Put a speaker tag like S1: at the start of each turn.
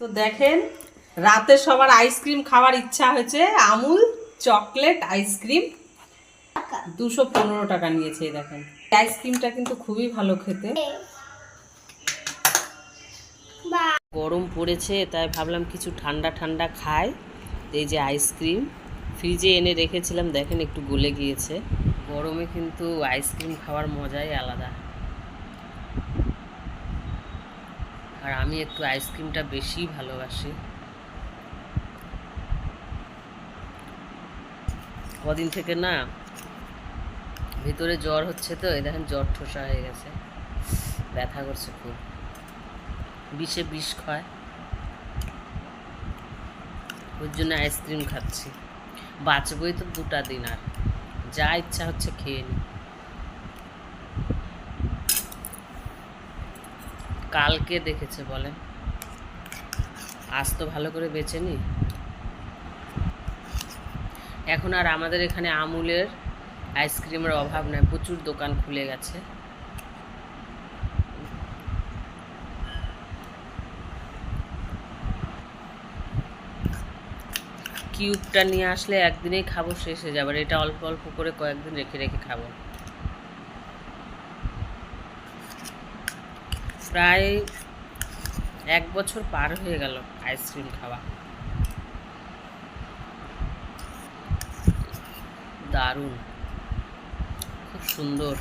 S1: তো দেখেন রাতে সবার আইসক্রিম খাওয়ার ইচ্ছা হয়েছে। আমুল চকলেট আইসক্রিম 215 টাকা নিয়েছে। দেখেন আইসক্রিমটা কিন্তু খুবই ভালো খেতে। গরম পড়েছে তাই ভাবলাম কিছু ঠান্ডা ঠান্ডা খাই। এই যে আইসক্রিম ফ্রিজে এনে রেখেছিলাম, দেখেন একটু গলে গিয়েছে। গরমে কিন্তু আইসক্রিম খাওয়ার মজাই আলাদা। আর আমি একটু আইসক্রিমটা বেশি ভালোবাসি। কদিন থেকে না ভিতরে জ্বর হচ্ছে, তো এই দেখেন জ্বর ঠোসা হয়ে গেছে, ব্যথা করছে খুব, বিষে বিষ খায়, ওর জন্য আইসক্রিম খাচ্ছি। বাঁচবই তো 2টা দিন, আর যা ইচ্ছা হচ্ছে খেয়ে নি। কালকে দেখেছে বলেন, আজ তো ভালো করে বেঁচে নি। এখন আর আমাদের এখানে আমুলের আইসক্রিমের অভাব নাই, প্রচুর দোকান খুলে গেছে। কিউবটা নিয়ে আসলে একদিনেই খাবো, শেষ হয়ে যাবে। এটা অল্প অল্প করে কয়েকদিন রেখে রেখে খাবো। প্রায় 1 বছর পার হয়ে গেল আইসক্রিম খাওয়া। দারুণ, খুব সুন্দর।